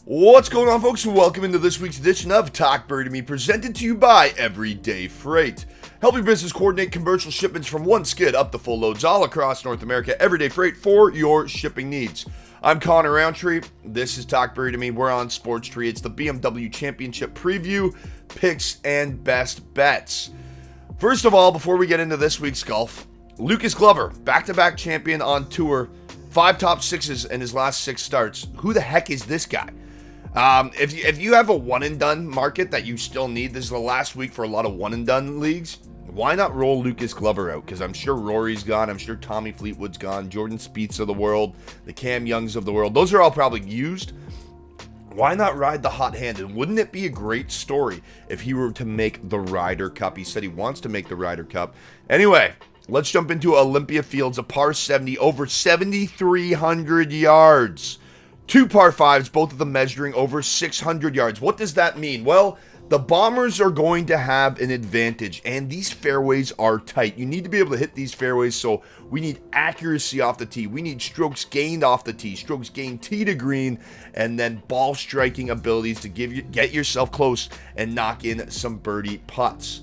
What's going on, folks? Welcome into this week's edition of Talk Birdie To Me, presented to you by Everyday Freight. Helping business coordinate commercial shipments from one skid up to full loads all across North America. Everyday Freight for your shipping needs. I'm Connor Roundtree. This is Talk Birdie To Me. We're on SportsTree. It's the BMW Championship preview, picks, and best bets. First of all, before we get into this week's golf, Lucas Glover, back-to-back champion on tour, 5 top 6s in his last 6 starts. Who the heck is this guy? If you have a one-and-done market that you still need, this is the last week for a lot of one-and-done leagues, why not roll Lucas Glover out? Because I'm sure Rory's gone, I'm sure Tommy Fleetwood's gone, Jordan Spieth's of the world, the Cam Youngs of the world. Those are all probably used. Why not ride the hot hand? And wouldn't it be a great story if he were to make the Ryder Cup? He said he wants to make the Ryder Cup. Anyway, let's jump into Olympia Fields, a par 70, over 7,300 yards. 2 par 5s, both of them measuring over 600 yards. What does that mean? Well, the Bombers are going to have an advantage, and these fairways are tight. You need to be able to hit these fairways, so we need accuracy off the tee. We need strokes gained off the tee, strokes gained tee to green, and then ball striking abilities to get yourself close and knock in some birdie putts.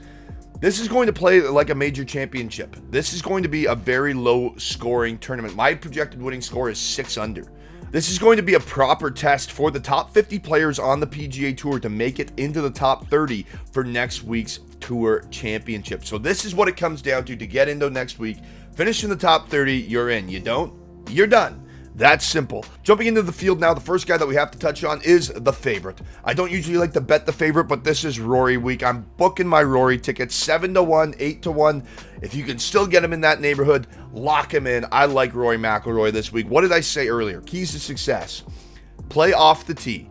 This is going to play like a major championship. This is going to be a very low-scoring tournament. My projected winning score is 6 under. This is going to be a proper test for the top 50 players on the PGA Tour to make it into the top 30 for next week's Tour Championship. So this is what it comes down to get into next week. Finish in the top 30, you're in. You don't, you're done. That's simple. Jumping into the field now, the first guy that we have to touch on is the favorite. I don't usually like to bet the favorite, but this is Rory week. I'm booking my Rory tickets, 7-1, 8-1. If you can still get him in that neighborhood, lock him in. I like Rory McIlroy this week. What did I say earlier? Keys to success. Play off the tee.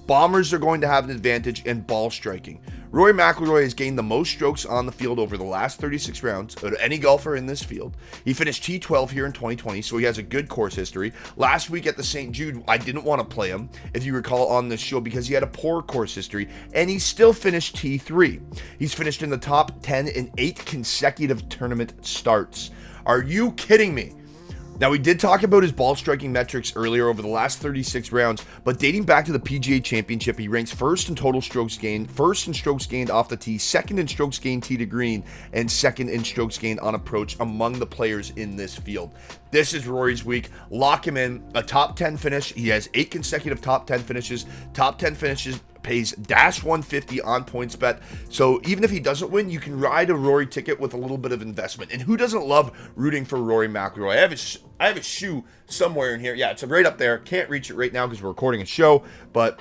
Bombers are going to have an advantage in ball striking. Rory McIlroy has gained the most strokes on the field over the last 36 rounds out of any golfer in this field. He finished T12 here in 2020, so he has a good course history. Last week at the St. Jude, I didn't want to play him, if you recall, on this show because he had a poor course history, and he still finished T3. He's finished in the top 10 in 8 consecutive tournament starts. Are you kidding me? Now, we did talk about his ball striking metrics earlier over the last 36 rounds, but dating back to the PGA Championship, he ranks first in total strokes gained, first in strokes gained off the tee, second in strokes gained tee to green, and second in strokes gained on approach among the players in this field. This is Rory's week. Lock him in. A top 10 finish. He has 8 consecutive top 10 finishes. Top 10 finishes pays dash 150 on PointsBet. So even if he doesn't win, you can ride a Rory ticket with a little bit of investment. And who doesn't love rooting for Rory McIlroy? I have a shoe somewhere in here. Yeah, it's right up there. Can't reach it right now because we're recording a show. But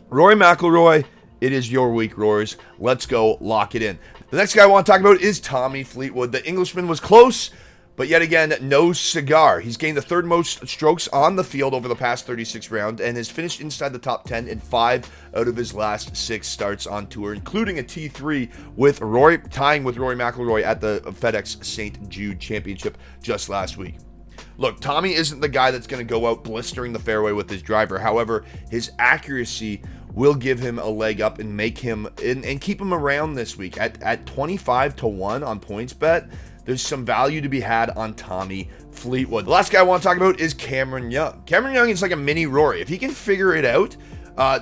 Rory McIlroy, it is your week, Roars. Let's go lock it in. The next guy I want to talk about is Tommy Fleetwood. The Englishman was close, but yet again, no cigar. He's gained the 3rd most strokes on the field over the past 36 rounds and has finished inside the top 10 in 5 out of his last 6 starts on tour, including a T3 with Rory, tying with Rory McIlroy at the FedEx St. Jude Championship just last week. Look, Tommy isn't the guy that's going to go out blistering the fairway with his driver. However, his accuracy will give him a leg up and make him and keep him around this week at 25-1 on PointsBet. There's some value to be had on Tommy Fleetwood. The last guy I want to talk about is Cameron Young. Cameron Young is like a mini Rory. If he can figure it out,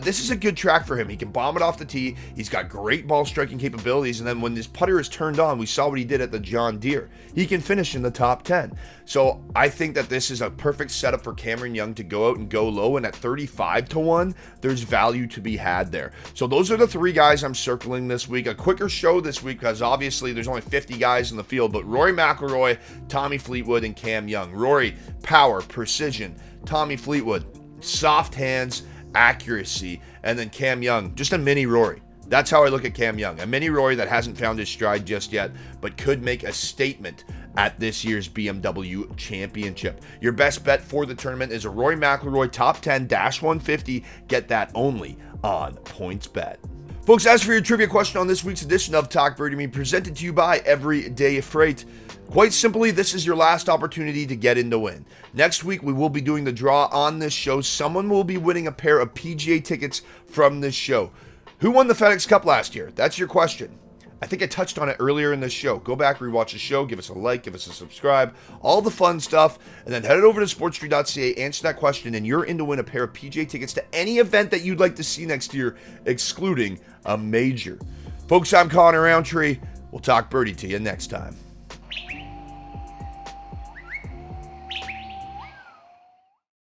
this is a good track for him. He can bomb it off the tee. He's got great ball striking capabilities. And then when this putter is turned on, we saw what he did at the John Deere. He can finish in the top 10. So I think that this is a perfect setup for Cameron Young to go out and go low. And at 35-1, there's value to be had there. So those are the 3 guys I'm circling this week. A quicker show this week because obviously there's only 50 guys in the field. But Rory McIlroy, Tommy Fleetwood, and Cam Young. Rory, power, precision. Tommy Fleetwood, soft hands, accuracy, and then Cam Young, just a mini Rory. That's how I look at Cam Young, a mini Rory that hasn't found his stride just yet, but could make a statement at this year's BMW Championship. Your best bet for the tournament is a Rory McIlroy top 10 dash 150. Get that only on PointsBet. Folks, as for your trivia question on this week's edition of Talk Birdie To Me, presented to you by Everyday Freight, quite simply, this is your last opportunity to get in to win. Next week, we will be doing the draw on this show. Someone will be winning a pair of PGA tickets from this show. Who won the FedEx Cup last year? That's your question. I think I touched on it earlier in the show. Go back, rewatch the show, give us a like, give us a subscribe, all the fun stuff, and then head over to sportstree.ca, answer that question, and you're in to win a pair of PGA tickets to any event that you'd like to see next year, excluding a major. Folks, I'm Connor Roundtree. We'll talk birdie to you next time.